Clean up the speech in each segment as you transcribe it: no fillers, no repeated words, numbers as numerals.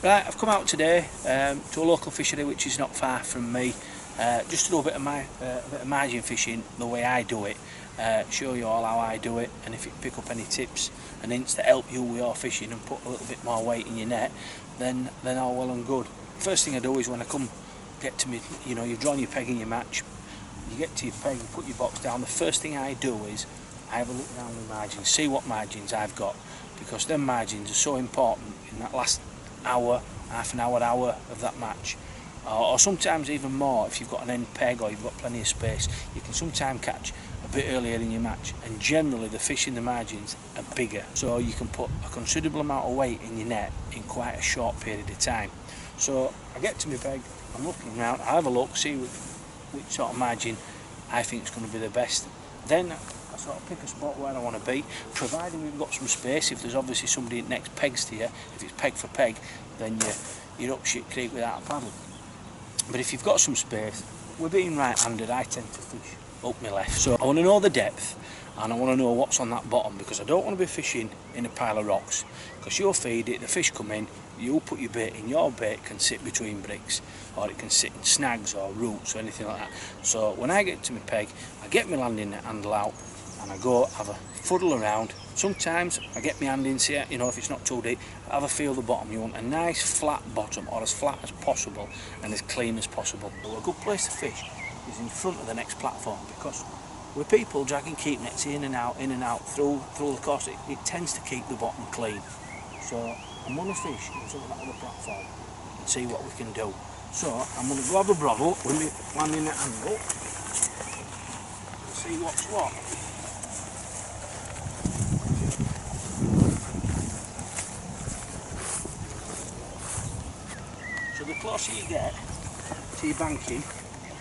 Right, I've come out today to a local fishery which is not far from me, just to do a bit of margin fishing the way I do it, show you all how I do it, and if you pick up any tips and hints that help you with your fishing and put a little bit more weight in your net, then all well and good. First thing I do is when I come get to me, you know, you've drawn your peg in your match, you get to your peg and put your box down, the first thing I do is I have a look down the margins, see what margins I've got, because them margins are so important in that last hour, half an hour of that match, or sometimes even more if you've got an end peg or you've got plenty of space. You can sometimes catch a bit earlier in your match, and generally the fish in the margins are bigger, so you can put a considerable amount of weight in your net in quite a short period of time. So I get to my peg, I'm looking around, I have a look, see which sort of margin I think is going to be the best. Then I sort of pick a spot where I want to be, providing we've got some space. If there's obviously somebody next pegs to you, if it's peg for peg, then you're up shit creek without a paddle. But if you've got some space, we're being right-handed, I tend to fish up my left. So I want to know the depth, and I want to know what's on that bottom, because I don't want to be fishing in a pile of rocks, because you'll feed it, the fish come in, you'll put your bait in, your bait can sit between bricks, or it can sit in snags or roots or anything like that. So when I get to my peg, I get my landing net handle out, and I go have a fuddle around. Sometimes I get my hand in here, you know, if it's not too deep, have a feel the bottom. You want a nice flat bottom, or as flat as possible and as clean as possible. So a good place to fish is in front of the next platform, because with people dragging keep nets in and out through the course, it tends to keep the bottom clean. So I'm going to fish in front of that other platform and see what we can do. So I'm going to go have a bravo with my landing net handle and see what's what. So the closer you get to your banking,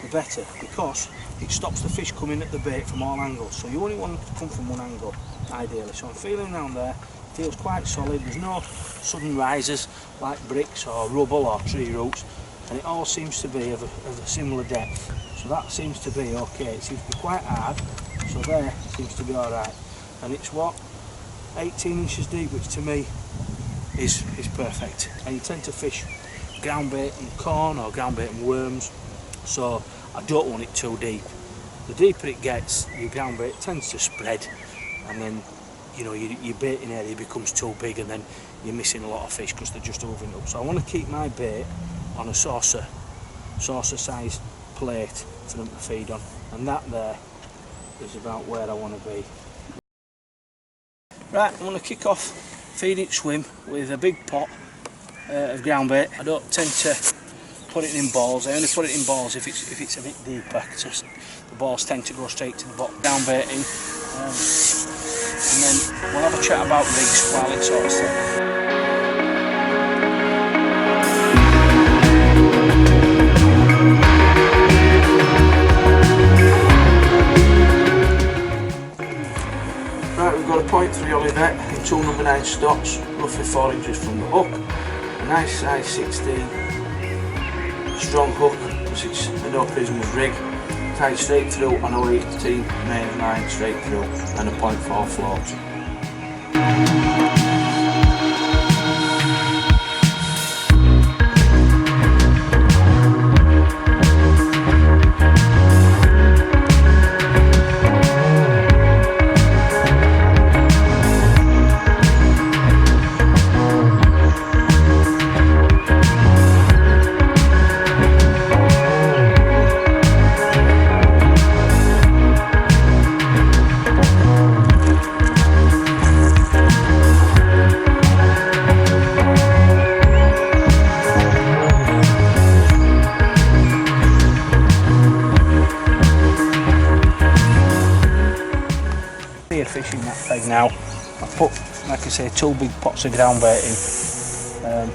the better, because it stops the fish coming at the bait from all angles. So you only want them to come from one angle, ideally. So I'm feeling around there, feels quite solid, there's no sudden risers like bricks or rubble or tree roots, and it all seems to be of a similar depth. So that seems to be okay. It seems to be quite hard, so there seems to be alright. And it's what? 18 inches deep, which to me is perfect. And you tend to fish ground bait and corn or ground bait and worms, so I don't want it too deep. The deeper it gets, your ground bait tends to spread, and then, you know, your baiting area becomes too big, and then you're missing a lot of fish because they're just moving up. So I want to keep my bait on a saucer size plate for them to feed on, and that there is about where I want to be. Right, I'm going to kick off feed it swim with a big pot of ground bait. I don't tend to put it in balls. I only put it in balls if it's a bit deeper, because the balls tend to go straight to the bottom. Ground baiting, and then we'll have a chat about rigs while it's sort of set. Right, we've got a 0.3 ollie net in 2 number 9 stocks, roughly 4 inches from the hook. A nice size 16 strong hook, because it's a no prisoners rig, tied straight through on a 18 main line straight through, and a 0.4 float. Fishing that peg now. I put, like I say, 2 big pots of ground bait in, and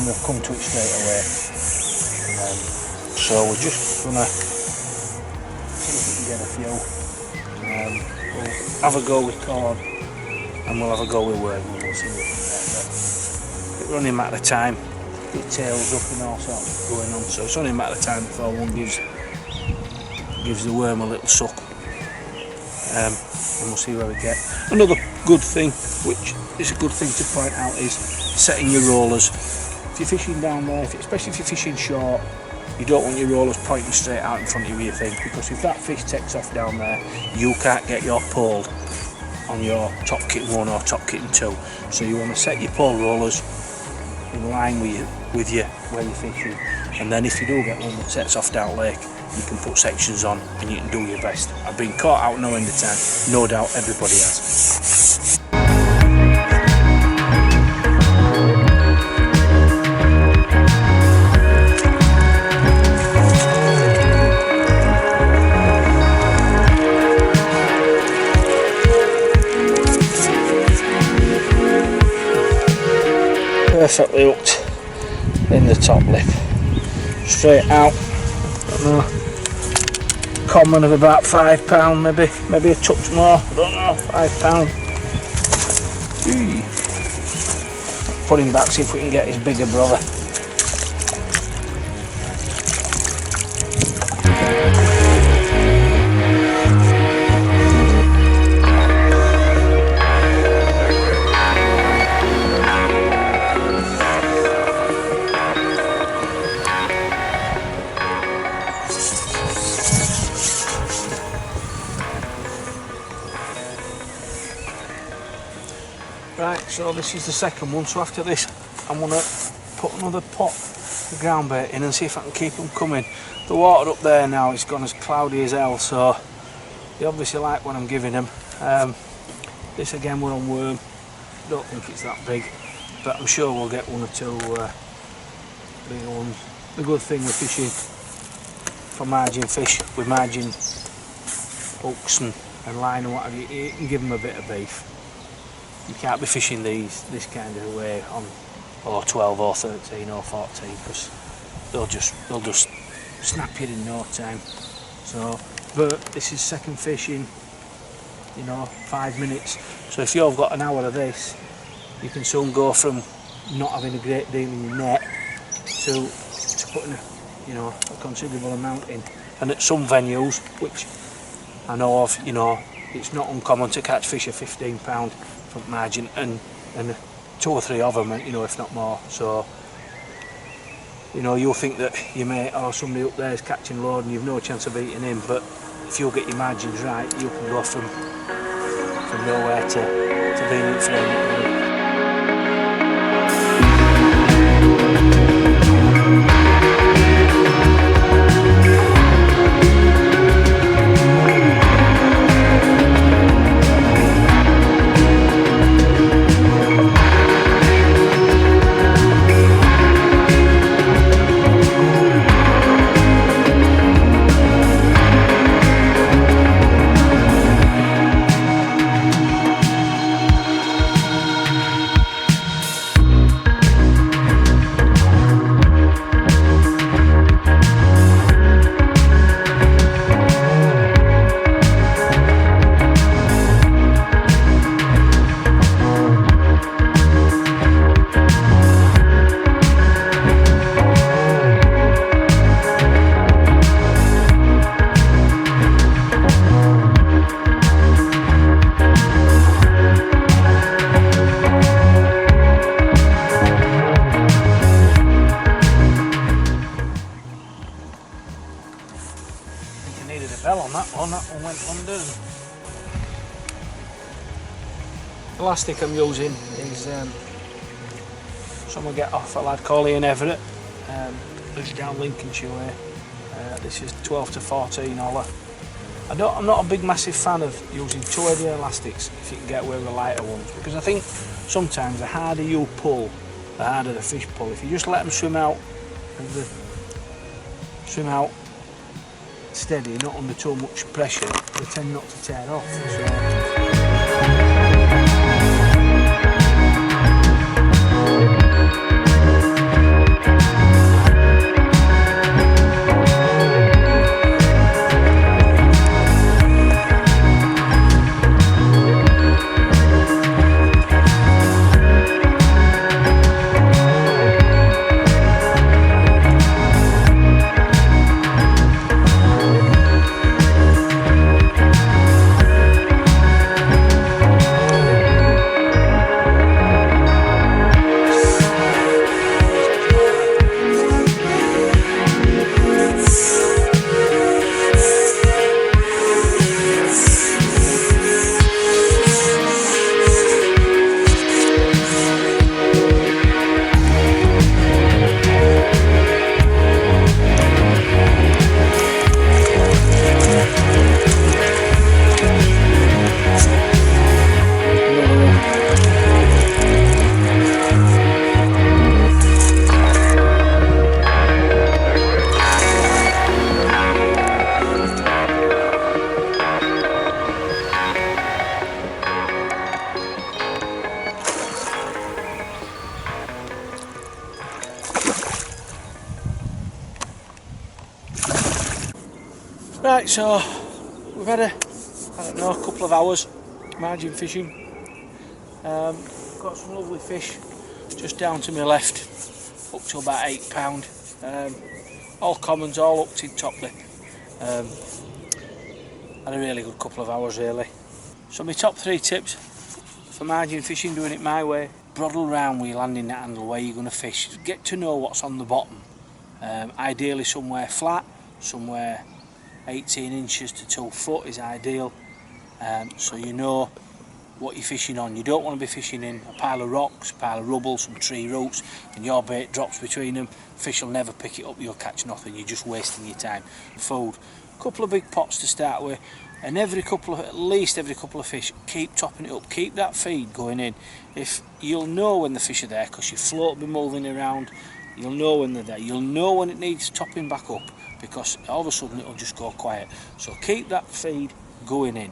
we've come to it straight away. So we're just gonna see if we can get a few. We'll have a go with corn, and we'll have a go with worm, and we'll see what we can get. It's only a matter of time. Get tails up and all sorts going on, so it's only a matter of time before one gives the worm a little suck. And we'll see where we get. Another good thing, which is a good thing to point out, is setting your rollers if you're fishing down there, especially if you're fishing short, you don't want your rollers pointing straight out in front of you, because if that fish takes off down there, you can't get your pole on your top kitten 1 or top kitten 2. So you want to set your pole rollers in line with you where you're fishing, and then if you do get one that sets off down lake, you can put sections on and you can do your best. I've been caught out no end of time, no doubt everybody has. Perfectly hooked in the top lip, straight out. I don't know, common of about £5, maybe a touch more, I don't know, £5. Put him back, see if we can get his bigger brother. Right, so this is the second one, so after this I'm going to put another pot of ground bait in and see if I can keep them coming. The water up there now is gone as cloudy as hell, so they obviously like what I'm giving them. This again, we're on worm, don't think it's that big, but I'm sure we'll get 1 or 2 bigger ones. The good thing with fishing for margin fish, with margin hooks and line and whatever, you can give them a bit of beef. You can't be fishing this kind of way on 12 or 13 or 14, because they'll just snap you in no time. So, but this is second fishing, 5 minutes. So if you've got an hour of this, you can soon go from not having a great deal in your net to putting a considerable amount in. And at some venues, which I know of, it's not uncommon to catch fish of £15 front margin, and 2 or 3 of them, if not more. So, you'll think that your mate or somebody up there is catching load and you've no chance of beating him, but if you get your margins right, you can go from nowhere to being in frame. That one went under. The elastic I'm using is some I get off a lad called Ian Everett, lives down Lincolnshire way. This is 12 to 14 holler. I'm not a big massive fan of using 2-eddy elastics if you can get away with the lighter ones, because I think sometimes the harder you pull, the harder the fish pull. If you just let them swim out steady, not under too much pressure, they tend not to tear off. Right, so we've had a couple of hours margin fishing. Got some lovely fish just down to my left, up to about £8. All commons, all hooked in top lip. Had a really good couple of hours really. So my top 3 tips for margin fishing, doing it my way: broadle round with your landing net handle where you're going to fish. Get to know what's on the bottom. Ideally somewhere flat, somewhere 18 inches to 2 foot is ideal, so you know what you're fishing on. You don't want to be fishing in a pile of rocks, a pile of rubble, some tree roots, and your bait drops between them. Fish will never pick it up, you'll catch nothing, you're just wasting your time. Food, a couple of big pots to start with, and at least every couple of fish, keep topping it up, keep that feed going in. If you'll know when the fish are there, because your float will be moving around, you'll know when they're there, you'll know when it needs topping back up, because all of a sudden it'll just go quiet. So keep that feed going in,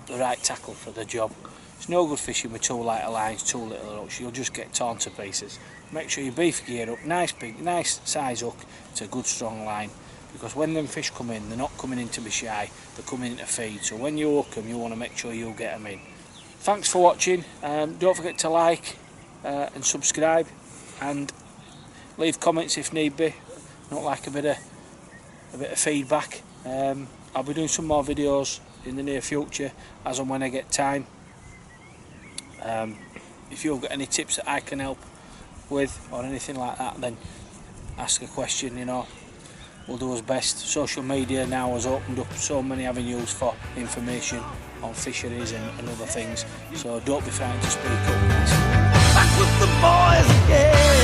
the right tackle for the job. It's no good fishing with too light of lines, too little hooks, you'll just get torn to pieces. Make sure you beef gear up, nice big, nice size hook, it's a good strong line, because when them fish come in, they're not coming in to be shy, they're coming in to feed. So when you hook them, you want to make sure you get them in. Thanks for watching, don't forget to like and subscribe, and leave comments if need be. Not like a bit of feedback. I'll be doing some more videos in the near future as and when I get time. If you've got any tips that I can help with or anything like that, then ask a question, you know, we'll do our best. Social media now has opened up so many avenues for information on fisheries and other things, so don't be frightened to speak up. Back with the boys again.